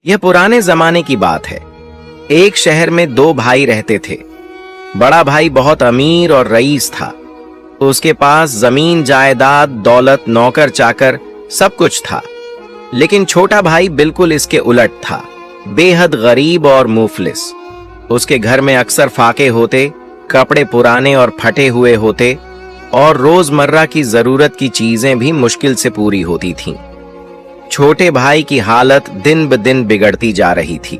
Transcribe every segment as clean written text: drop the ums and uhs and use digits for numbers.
यह पुराने जमाने की बात है। एक शहर में दो भाई रहते थे। बड़ा भाई बहुत अमीर और रईस था। उसके पास जमीन जायदाद दौलत नौकर चाकर सब कुछ था। लेकिन छोटा भाई बिल्कुल इसके उलट था, बेहद गरीब और मुफलिस। उसके घर में अक्सर फाके होते, कपड़े पुराने और फटे हुए होते और रोजमर्रा की जरूरत की चीजें भी मुश्किल से पूरी होती थीं। छोटे भाई की हालत दिन ब दिन बिगड़ती जा रही थी।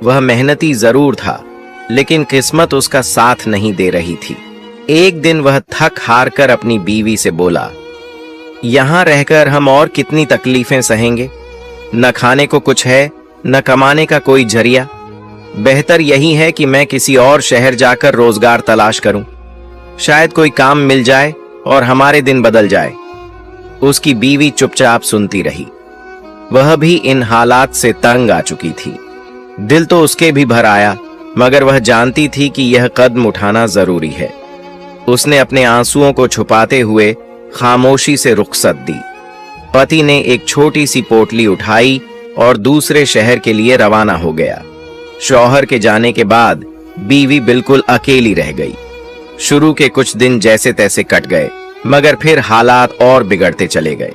वह मेहनती जरूर था, लेकिन किस्मत उसका साथ नहीं दे रही थी। एक दिन वह थक हार कर अपनी बीवी से बोला, यहां रहकर हम और कितनी तकलीफें सहेंगे। न खाने को कुछ है, न कमाने का कोई जरिया। बेहतर यही है कि मैं किसी और शहर जाकर रोजगार तलाश करूं। शायद कोई काम मिल जाए और हमारे दिन बदल जाए। उसकी बीवी चुपचाप सुनती रही। वह भी इन हालात से तंग आ चुकी थी। दिल तो उसके भी भर आया, मगर वह जानती थी कि यह कदम उठाना जरूरी है। उसने अपने आंसुओं को छुपाते हुए खामोशी से रुखसत दी। पति ने एक छोटी सी पोटली उठाई और दूसरे शहर के लिए रवाना हो गया। शौहर के जाने के बाद बीवी बिल्कुल अकेली रह गई। शुरू के कुछ दिन जैसे तैसे कट गए, मगर फिर हालात और बिगड़ते चले गए।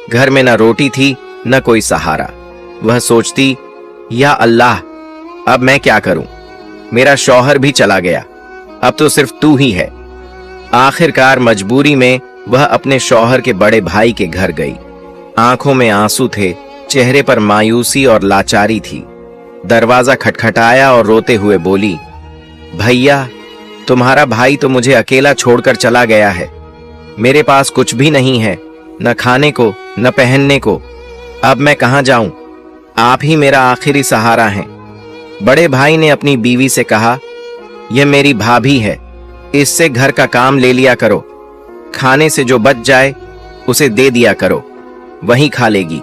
घर में न रोटी थी न कोई सहारा। वह सोचती, या अल्लाह, अब मैं क्या करूं? मेरा शौहर भी चला गया, अब तो सिर्फ तू ही है। आखिरकार मजबूरी में वह अपने शौहर के बड़े भाई के घर गई। आंखों में आंसू थे, चेहरे पर मायूसी और लाचारी थी। दरवाजा खटखटाया और रोते हुए बोली, भैया, तुम्हारा भाई तो मुझे अकेला छोड़कर चला गया है। मेरे पास कुछ भी नहीं है, न खाने को न पहनने को। अब मैं कहां जाऊं? आप ही मेरा आखिरी सहारा हैं। बड़े भाई ने अपनी बीवी से कहा, यह मेरी भाभी है, इससे घर का काम ले लिया करो। खाने से जो बच जाए उसे दे दिया करो, वहीं खा लेगी।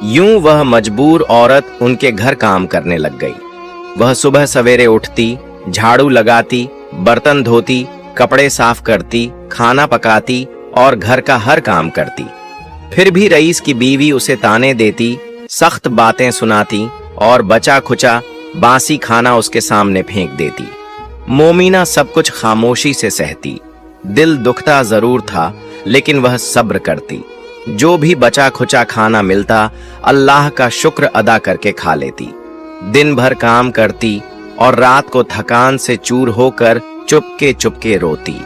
यूं वह मजबूर औरत उनके घर काम करने लग गई। वह सुबह सवेरे उठती, झाड़ू लगाती, बर्तन धोती, कपड़े साफ करती, खाना पकाती और घर का हर काम करती। फिर भी रईस की बीवी उसे ताने देती, सख्त बातें सुनाती और बचा खुचा बासी खाना उसके सामने फेंक देती। मोमीना सब कुछ खामोशी से सहती। दिल दुखता जरूर था, लेकिन वह सब्र करती। जो भी बचा खुचा खाना मिलता, अल्लाह का शुक्र अदा करके खा लेती। दिन भर काम करती और रात को थकान से चूर होकर चुपके चुपके रोती।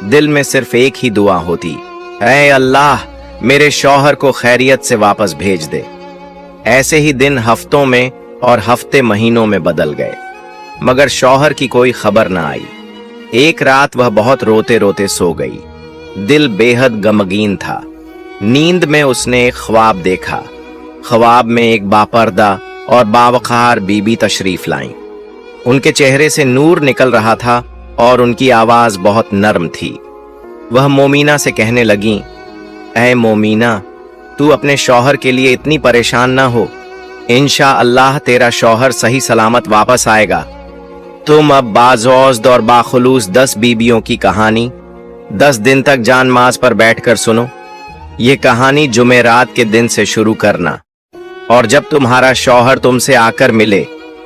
दिल में सिर्फ एक ही दुआ होती, ऐ अल्लाह, मेरे शौहर को खैरियत से वापस भेज दे। ऐसे ही दिन हफ्तों में और हफ्ते महीनों में बदल गए, मगर शौहर की कोई खबर न आई। एक रात वह बहुत रोते रोते सो गई। दिल बेहद गमगीन था। नींद में उसने एक ख्वाब देखा। ख्वाब में एक बापर्दा और बावकार बीबी तशरीफ लाईं। उनके चेहरे से नूर निकल रहा था और उनकी आवाज बहुत नर्म थी। वह मोमीना से कहने लगी, ऐ मोमीना, तू अपने शौहर के लिए इतनी परेशान ना हो। इंशाअल्लाह तेरा शौहर सही सलामत वापस आएगा। तुम अब बाज़ौज़्द और बाखुलूस 10 बीबियों की कहानी 10 दिन तक जान माज पर बैठकर सुनो। ये कहानी जुमेरात के दिन से शुरू करना, और जब तुम्हारा शौहर तुमसे आकर मिले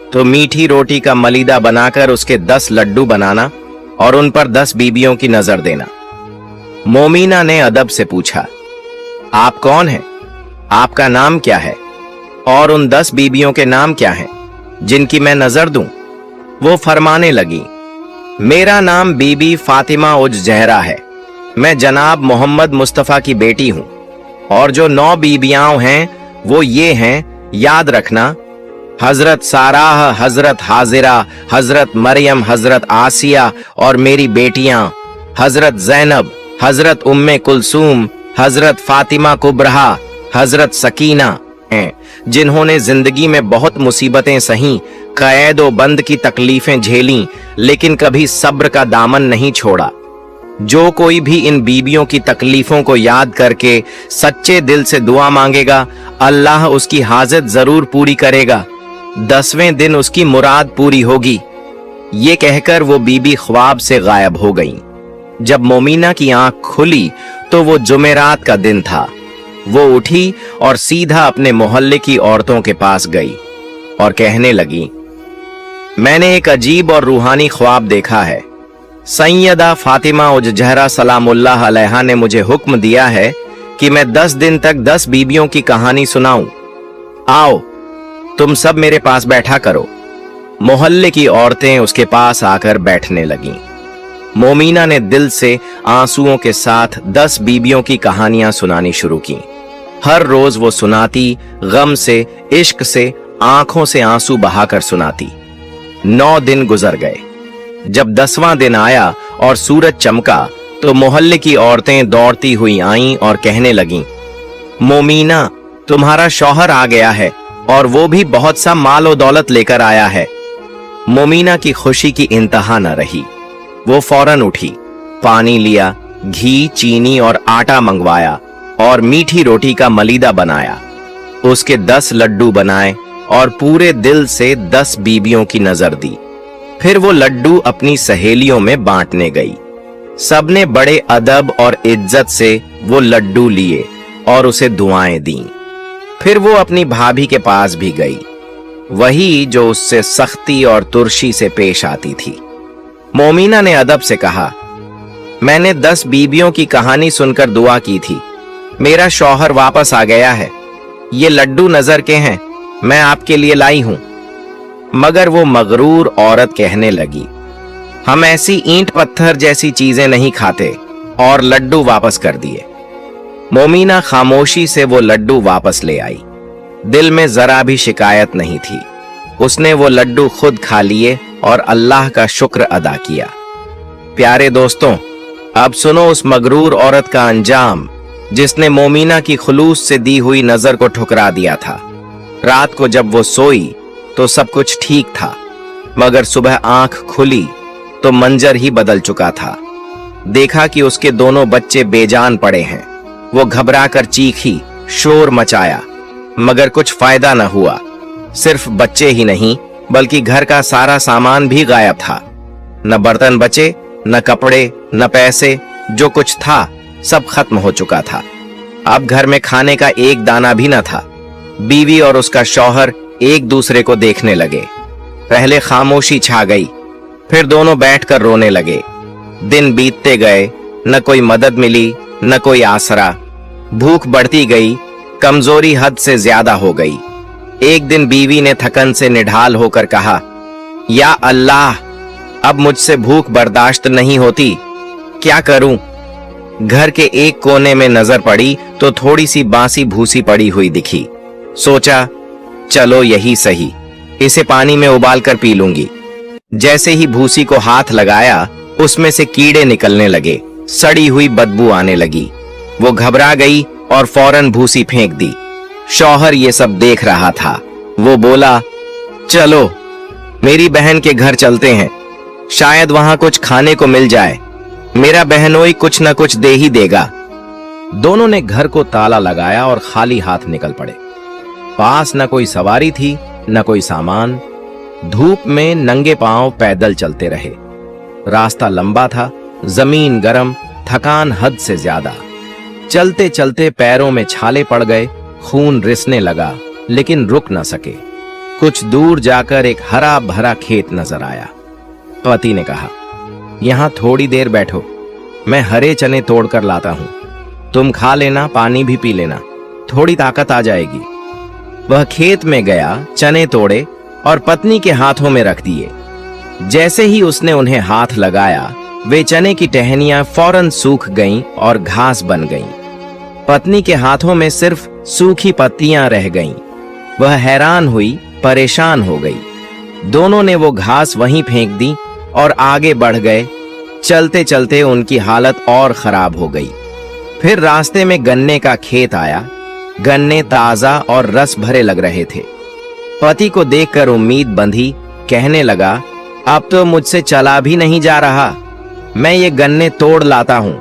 तो मीठी रोटी का मलीदा बनाकर उसके 10 लड्डू बनाना और उन पर 10 बीबियों की नजर देना। मोमीना ने अदब से पूछा, आप कौन हैं? आपका नाम क्या है? और उन 10 बीबियों के नाम क्या हैं जिनकी मैं नजर दूं? वो फरमाने लगी, मेरा नाम बीबी फातिमा उज जहरा है। मैं जनाब मोहम्मद मुस्तफा की बेटी हूं। और जो 9 बीबियां हैं वो ये हैं, याद रखना, हजरत साराह, हजरत हाजिरा, हजरत मरियम, हजरत आसिया और मेरी बेटियां हजरत जैनब, हजरत उम्मे कुलसूम, हजरत फातिमा कुबरहा, हजरत सकीना हैं, जिन्होंने जिंदगी में बहुत मुसीबतें सही, कैद व बंद की तकलीफें झेली, लेकिन कभी सब्र का दामन नहीं छोड़ा। जो कोई भी इन बीबियों की तकलीफों को याद करके सच्चे दिल से दुआ मांगेगा, अल्लाह उसकी हाजत जरूर पूरी करेगा। 10वें दिन उसकी मुराद पूरी होगी। ये कहकर वो बीबी ख्वाब से गायब हो गई। जब मोमीना की आंख खुली तो वो जुमेरात का दिन था। वो उठी और सीधा अपने मोहल्ले की औरतों के पास गई। और कहने लगी, मैंने एक अजीब और रूहानी ख्वाब देखा है। सैयदा फातिमा उज जहरा सलामुल्लाह अलैहा ने मुझे हुक्म दिया है कि मैं 10 दिन तक 10 बीबियों की कहानी सुनाऊं। आओ तुम सब मेरे पास बैठा करो। मोहल्ले की औरतें उसके पास आकर बैठने लगीं। मोमीना ने दिल से आंसुओं के साथ 10 बीबियों की कहानियां सुनानी शुरू की। हर रोज वो सुनाती, गम से, इश्क से, आंखों से आंसू बहाकर सुनाती। 9 दिन गुजर गए। जब 10वां दिन आया और सूरज चमका तो मोहल्ले की औरतें दौड़ती हुई आईं और कहने लगीं, मोमीना, तुम्हारा शौहर आ गया है और वो भी बहुत सा माल और दौलत लेकर आया है। मोमीना की खुशी की इंतहा न रही। वो फौरन उठी, पानी लिया, घी, चीनी और आटा मंगवाया और मीठी रोटी का मलीदा बनाया। उसके 10 लड्डू बनाए और पूरे दिल से 10 बीबियों की नजर दी। फिर वो लड्डू अपनी सहेलियों में बांटने गई। सबने बड़े अदब और इज्जत से वो लड्डू लिए और उसे दुआएं दी। फिर वो अपनी भाभी के पास भी गई, वही जो उससे सख्ती और तुर्शी से पेश आती थी। मोमीना ने अदब से कहा, मैंने 10 बीबियों की कहानी सुनकर दुआ की थी। मेरा शौहर वापस आ गया है। ये लड्डू नजर के हैं, मैं आपके लिए लाई हूं। मगर वो मगरूर औरत कहने लगी, हम ऐसी ईंट पत्थर जैसी चीजें नहीं खाते, और लड्डू वापस कर दिए। मोमीना खामोशी से वो लड्डू वापस ले आई। दिल में जरा भी शिकायत नहीं थी। उसने वो लड्डू खुद खा लिए और अल्लाह का शुक्र अदा किया। प्यारे दोस्तों, अब सुनो उस मगरूर औरत का अंजाम जिसने मोमीना की खुलूस से दी हुई नजर को ठुकरा दिया था। रात को जब वो सोई तो सब कुछ ठीक था, मगर सुबह आंख खुली तो मंजर ही बदल चुका था। देखा कि उसके दोनों बच्चे बेजान पड़े हैं। वो घबराकर चीखी, शोर मचाया, मगर कुछ फायदा न हुआ। सिर्फ बच्चे ही नहीं बल्कि घर का सारा सामान भी गायब था। न बर्तन बचे, न कपड़े, न पैसे, जो कुछ था सब खत्म हो चुका था। अब घर में खाने का एक दाना भी न था। बीवी और उसका शौहर एक दूसरे को देखने लगे। पहले खामोशी छा गई, फिर दोनों बैठकर रोने लगे। दिन बीतते गए, न कोई मदद मिली, न कोई आसरा। भूख बढ़ती गई, कमजोरी हद से ज्यादा हो गई। एक दिन बीवी ने थकन से निढाल होकर कहा, या अल्लाह, अब मुझसे भूख बर्दाश्त नहीं होती, क्या करूं? घर के एक कोने में नजर पड़ी तो थोड़ी सी बासी भूसी पड़ी हुई दिखी। सोचा, चलो यही सही, इसे पानी में उबाल कर पी लूंगी। जैसे ही भूसी को हाथ लगाया, उसमें से कीड़े निकलने लगे, सड़ी हुई बदबू आने लगी। वो घबरा गई और फौरन भूसी फेंक दी। शौहर ये सब देख रहा था। वो बोला, चलो मेरी बहन के घर चलते हैं, शायद वहां कुछ खाने को मिल जाए। मेरा बहनोई कुछ न कुछ दे ही देगा। दोनों ने घर को ताला लगाया और खाली हाथ निकल पड़े। पास न कोई सवारी थी, न कोई सामान। धूप में नंगे पांव पैदल चलते रहे। रास्ता लंबा था, जमीन गर्म, थकान हद से ज्यादा। चलते चलते पैरों में छाले पड़ गए, खून रिसने लगा, लेकिन रुक न सके। कुछ दूर जाकर एक हरा भरा खेत नजर आया। पति ने कहा, यहां थोड़ी देर बैठो, मैं हरे चने तोड़कर लाता हूं। तुम खा लेना, पानी भी पी लेना, थोड़ी ताकत आ जाएगी। वह खेत में गया, चने तोड़े और पत्नी के हाथों में रख दिए। जैसे ही उसने उन्हें हाथ लगाया, वे चने की टहनियां फौरन सूख गईं और घास बन गईं। पत्नी के हाथों में सिर्फ सूखी पत्तियां रह गईं। वह हैरान हुई, परेशान हो गई। दोनों ने वो घास वहीं फेंक दी और आगे बढ़ गए। चलते चलते उनकी हालत और खराब हो गई। फिर रास्ते में गन्ने का खेत आया। गन्ने ताजा और रस भरे लग रहे थे। पति को देखकर उम्मीद बंधी, कहने लगा, अब तो मुझसे चला भी नहीं जा रहा। मैं ये गन्ने तोड़ लाता हूं,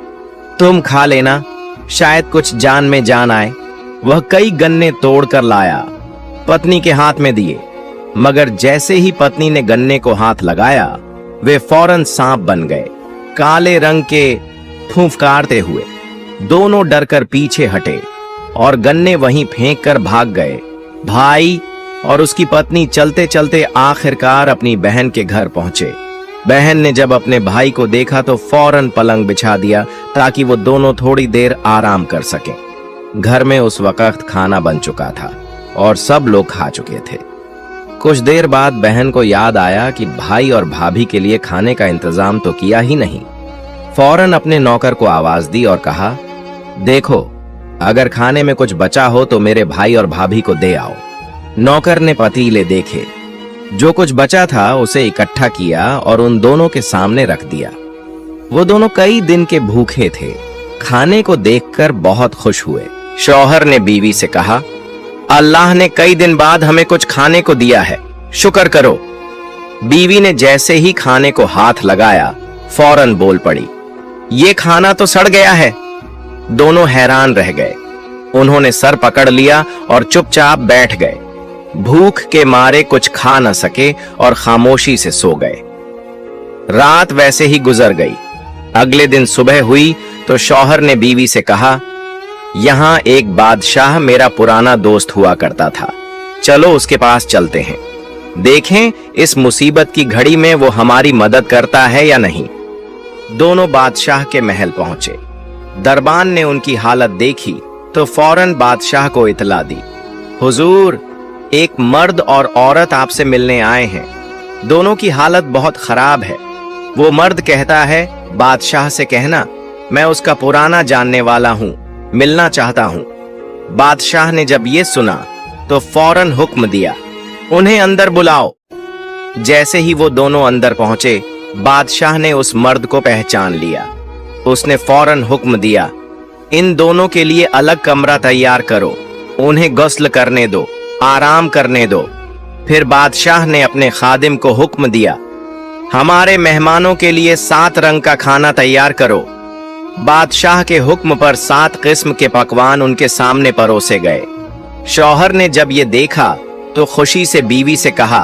तुम खा लेना, शायद कुछ जान में जान आए। वह कई गन्ने तोड़ कर लाया, पत्नी के हाथ में दिए, मगर जैसे ही पत्नी ने गन्ने को हाथ लगाया, वे फौरन सांप बन गए, काले रंग के, फुफकारते हुए। दोनों डरकर पीछे हटे और गन्ने वहीं फेंक कर भाग गए। भाई, और उसकी पत्नी चलते चलते आखिरकार अपनी बहन के घर पहुंचे। बहन ने जब अपने भाई को देखा तो फौरन पलंग बिछा दिया ताकि वो दोनों थोड़ी देर आराम कर सकें। घर में उस वक्त खाना बन चुका था और सब लोग खा चुके थे। कुछ देर बाद बहन को याद आया कि भाई और भाभी के लिए खाने का इंतजाम तो किया ही नहीं। फौरन अपने नौकर को आवाज दी और कहा, देखो, अगर खाने में कुछ बचा हो तो मेरे भाई और भाभी को दे आओ। नौकर ने पतीले देखे, जो कुछ बचा था उसे इकट्ठा किया और उन दोनों के सामने रख दिया। वो दोनों कई दिन के भूखे थे, खाने को देखकर बहुत खुश हुए। शौहर ने बीवी से कहा, अल्लाह ने कई दिन बाद हमें कुछ खाने को दिया है, शुक्र करो। बीवी ने जैसे ही खाने को हाथ लगाया फौरन बोल पड़ी, ये खाना तो सड़ गया है। दोनों हैरान रह गए। उन्होंने सर पकड़ लिया और चुपचाप बैठ गए। भूख के मारे कुछ खा न सके और खामोशी से सो गए। रात वैसे ही गुजर गई। अगले दिन सुबह हुई तो शौहर ने बीवी से कहा, यहां एक बादशाह मेरा पुराना दोस्त हुआ करता था, चलो उसके पास चलते हैं, देखें इस मुसीबत की घड़ी में वो हमारी मदद करता है या नहीं। दोनों बादशाह के महल पहुंचे। दरबान ने उनकी हालत देखी तो फौरन बादशाह को इतला दी, हुजूर, एक मर्द और औरत आपसे मिलने आए हैं। दोनों की हालत बहुत खराब है। वो मर्द कहता है, बादशाह से कहना मैं उसका पुराना जानने वाला हूं, मिलना चाहता हूं। बादशाह ने जब ये सुना तो फौरन हुक्म दिया, उन्हें अंदर बुलाओ। जैसे ही वो दोनों अंदर पहुंचे, बादशाह ने उस मर्द को पहचान लिया। उसने फौरन हुक्म दिया, इन दोनों के लिए अलग कमरा तैयार करो, उन्हें गुस्ल करने दो, आराम करने दो। फिर बादशाह ने अपने खादिम को हुक्म दिया, हमारे मेहमानों के लिए 7 रंग का खाना तैयार करो। बादशाह के हुक्म पर 7 किस्म के पकवान उनके सामने परोसे गए। शौहर ने जब ये देखा तो खुशी से बीवी से कहा,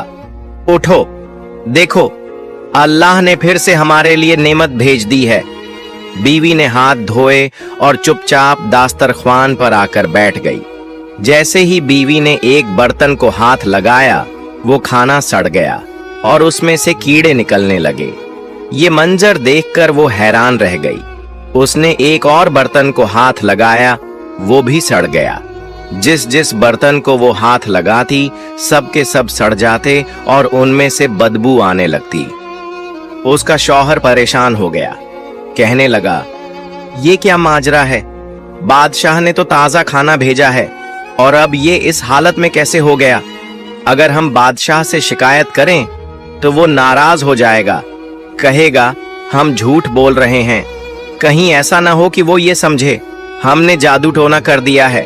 उठो, देखो, अल्लाह ने फिर से हमारे लिए नेमत भेज दी है। बीवी ने हाथ धोए और चुपचाप दास्तरख्वान पर आकर बैठ गई। जैसे ही बीवी ने एक बर्तन को हाथ लगाया, वो खाना सड़ गया और उसमें से कीड़े निकलने लगे। ये मंजर देखकर वो हैरान रह गई। उसने एक और बर्तन को हाथ लगाया, वो भी सड़ गया। जिस जिस बर्तन को वो हाथ लगाती, सब के सब सड़ जाते और उनमें से बदबू आने लगती। उसका शौहर परेशान हो गया, कहने लगा, ये क्या माजरा है? बादशाह ने तो ताजा खाना भेजा है और अब ये इस हालत में कैसे हो गया? अगर हम बादशाह से शिकायत करें तो वो नाराज हो जाएगा, कहेगा हम झूठ बोल रहे हैं। कहीं ऐसा ना हो कि वो ये समझे हमने जादू टोना कर दिया है।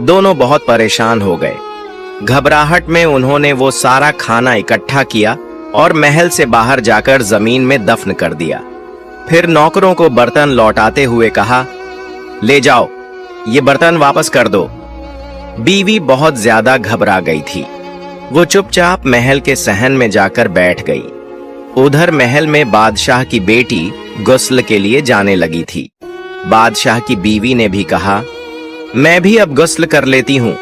दोनों बहुत परेशान हो गए। घबराहट में उन्होंने वो सारा खाना इकट्ठा किया और महल से बाहर जाकर जमीन में दफन कर दिया। फिर नौकरों को बर्तन लौटाते हुए कहा, ले जाओ, ये बर्तन वापस कर दो। बीवी बहुत ज्यादा घबरा गई थी। वो चुपचाप महल के सहन में जाकर बैठ गई। उधर महल में बादशाह की बेटी गुस्ल के लिए जाने लगी थी। बादशाह की बीवी ने भी कहा, मैं भी अब गुस्ल कर लेती हूँ।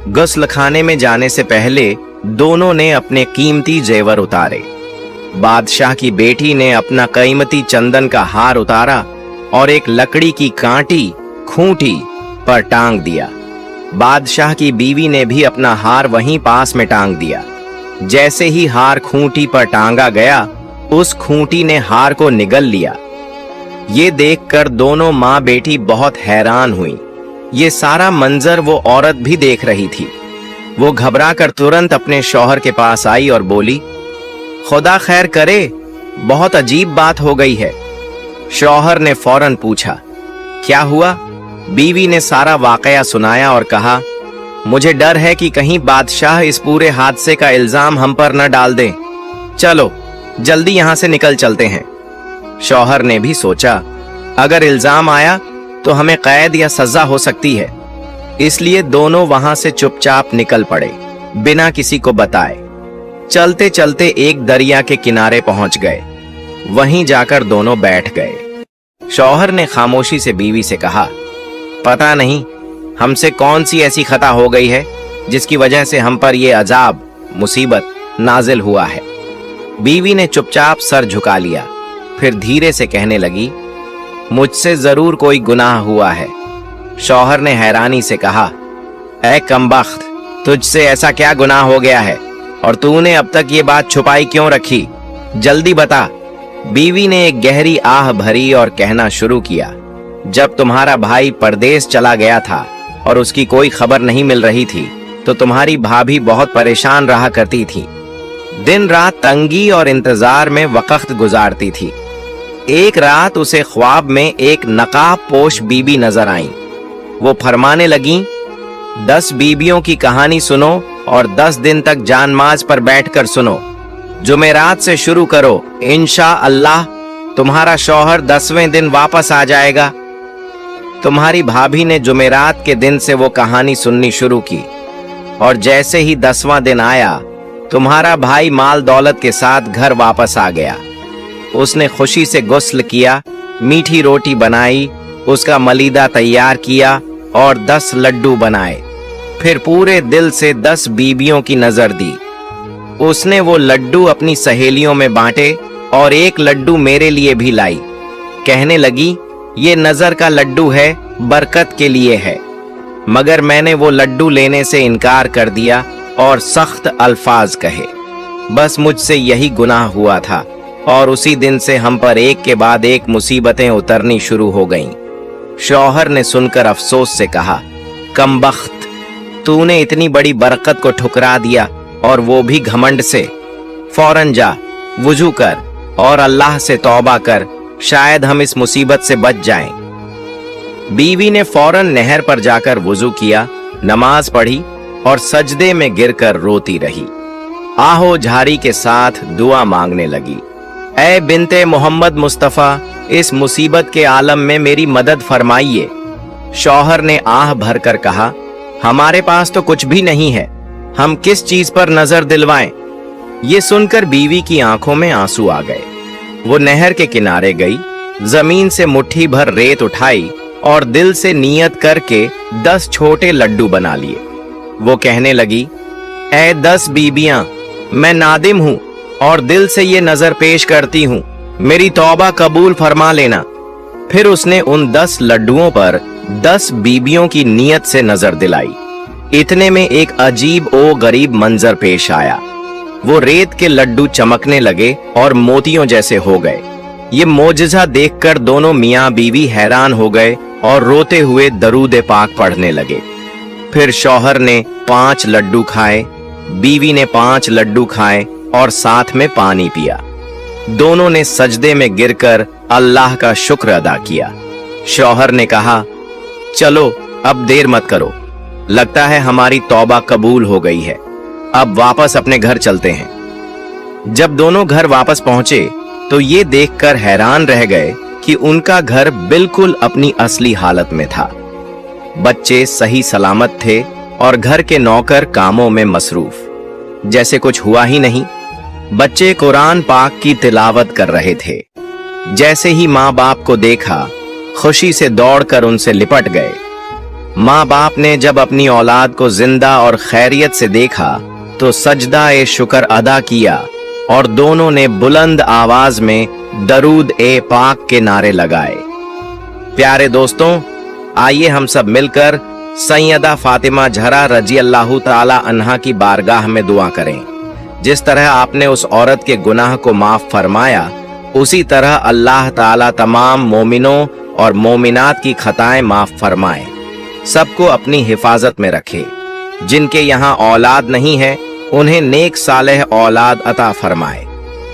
गुस्ल खाने में जाने से पहले दोनों ने अपने कीमती जेवर उतारे। बादशाह की बेटी ने अपना कीमती चंदन का हार उतारा और एक लकड़ी की कांटी खूंटी पर टांग दिया। बादशाह की बीवी ने भी अपना हार वहीं पास में टांग दिया। जैसे ही हार खूंटी पर टांगा गया, उस खूंटी ने हार को निगल लिया। ये देखकर दोनों माँ बेटी बहुत हैरान हुई। ये सारा मंजर वो औरत भी देख रही थी। वो घबराकर तुरंत अपने शौहर के पास आई और बोली, खुदा खैर करे, बहुत अजीब बात हो गई है। शौहर ने फौरन पूछा, क्या हुआ? बीवी ने सारा वाकया सुनाया और कहा, मुझे डर है कि कहीं बादशाह इस पूरे हादसे का इल्जाम हम पर न डाल दें। चलो जल्दी यहां से निकल चलते हैं। शौहर ने भी सोचा, अगर इल्जाम आया तो हमें कैद या सजा हो सकती है। इसलिए दोनों वहां से चुपचाप निकल पड़े, बिना किसी को बताए। चलते चलते एक दरिया के किनारे पहुंच गए। वहीं जाकर दोनों बैठ गए। शौहर ने खामोशी से बीवी से कहा, पता नहीं हमसे कौन सी ऐसी खता हो गई है जिसकी वजह से हम पर ये अजाब मुसीबत नाजिल हुआ है। बीवी ने चुपचाप सर झुका लिया, फिर धीरे से कहने लगी, मुझसे जरूर कोई गुनाह हुआ है। शौहर ने हैरानी से कहा, ऐ कमबख्त, तुझसे ऐसा क्या गुनाह हो गया है और तूने अब तक ये बात छुपाई क्यों रखी? जल्दी बता। बीवी ने एक गहरी आह भरी और कहना शुरू किया, जब तुम्हारा भाई परदेश चला गया था और उसकी कोई खबर नहीं मिल रही थी तो तुम्हारी भाभी बहुत परेशान रहा करती थी। दिन रात तंगी और इंतजार में वक्त गुजारती थी। एक रात उसे ख्वाब में एक नकाब पोश बीबी नजर आई। वो फरमाने लगी, 10 बीबियों की कहानी सुनो और 10 दिन तक जानमाज पर बैठकर सुनो। जुमेरात से शुरू करो, इंशा अल्लाह तुम्हारा शौहर 10वें दिन वापस आ जाएगा। तुम्हारी भाभी ने जुमेरात के दिन से वो कहानी सुननी शुरू की और जैसे ही 10वां दिन आया, तुम्हारा भाई माल दौलत के साथ घर वापस आ गया। उसने खुशी से गुस्ल किया, मीठी रोटी बनाई, उसका मलीदा तैयार किया और 10 लड्डू बनाए। फिर पूरे दिल से 10 बीबियों की नजर दी। उसने वो लड्डू अपनी सहेलियों में बांटे और एक लड्डू मेरे लिए भी लाई। कहने लगी, ये नजर का लड्डू है, बरकत के लिए है। मगर मैंने वो लड्डू लेने से इनकार कर दिया और सख्त अल्फाज कहे। बस मुझसे यही गुनाह हुआ था और उसी दिन से हम पर एक के बाद एक मुसीबतें उतरनी शुरू हो गईं। शौहर ने सुनकर अफसोस से कहा, कमबख्त, तूने इतनी बड़ी बरकत को ठुकरा दिया और वो भी घमंड से। फौरन जा, वुजू कर और अल्लाह से तौबा कर, शायद हम इस मुसीबत से बच जाएं। बीवी ने फौरन नहर पर जाकर वुजू किया, नमाज पढ़ी और सजदे में गिरकर रोती रही। आहो झारी के साथ दुआ मांगने लगी, ऐ बिनते मोहम्मद मुस्तफा, इस मुसीबत के आलम में मेरी मदद फरमाइए। शौहर ने आह भरकर कहा, हमारे पास तो कुछ भी नहीं है, हम किस चीज पर नजर दिलवाएं? ये सुनकर बीवी की आंखों में आंसू आ गए। वो नहर के किनारे गई, जमीन से मुट्ठी भर रेत उठाई और दिल से नियत करके 10 छोटे लड्डू बना लिए। वो कहने लगी, ऐ 10 बीबियां, मैं नादिम हूं और दिल से ये नजर पेश करती हूं, मेरी तौबा कबूल फरमा लेना। फिर उसने उन 10 लड्डुओं पर 10 बीबियों की नियत से नजर दिलाई। इतने में एक अजीब ओ गरीब मंजर पेश आया। वो रेत के लड्डू चमकने लगे और मोतियों जैसे हो गए। ये मोजज़ा देखकर दोनों मियाँ बीवी हैरान हो गए और रोते हुए दरूद पाक पढ़ने लगे। फिर शौहर ने 5 लड्डू खाए, बीवी ने 5 लड्डू खाए और साथ में पानी पिया। दोनों ने सजदे में गिरकर अल्लाह का शुक्र अदा किया। शौहर ने कहा, चलो अब देर मत करो, लगता है हमारी तौबा कबूल हो गई है, अब वापस अपने घर चलते हैं। जब दोनों घर वापस पहुंचे तो ये देखकर हैरान रह गए कि उनका घर बिल्कुल अपनी असली हालत में था। बच्चे सही सलामत थे और घर के नौकर कामों में मसरूफ, जैसे कुछ हुआ ही नहीं। बच्चे कुरान पाक की तिलावत कर रहे थे। जैसे ही माँ बाप को देखा, खुशी से दौड़कर उनसे लिपट गए। माँ बाप ने जब अपनी औलाद को जिंदा और खैरियत से देखा तो सजदा ए शुक्र अदा किया और दोनों ने बुलंद आवाज में दरूद ए पाक के नारे लगाए। प्यारे दोस्तों, आइए हम सब मिलकर सैयदा फातिमा ज़हरा रजी अल्लाह ताला अन्हा की बारगाह में दुआ करें। जिस तरह आपने उस औरत के गुनाह को माफ फरमाया, उसी तरह अल्लाह ताला तमाम मोमिनों और मोमिनात की खताएं माफ फरमाए, सबको अपनी हिफाजत में रखे। जिनके यहाँ औलाद नहीं है, उन्हें नेक सालेह औलाद अता फरमाए,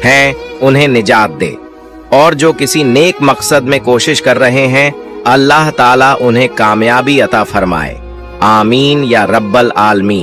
हैं उन्हें निजात दे। और जो किसी नेक मकसद में कोशिश कर रहे हैं, अल्लाह ताला उन्हें कामयाबी अता फरमाए। आमीन या रब्बल आलमीन।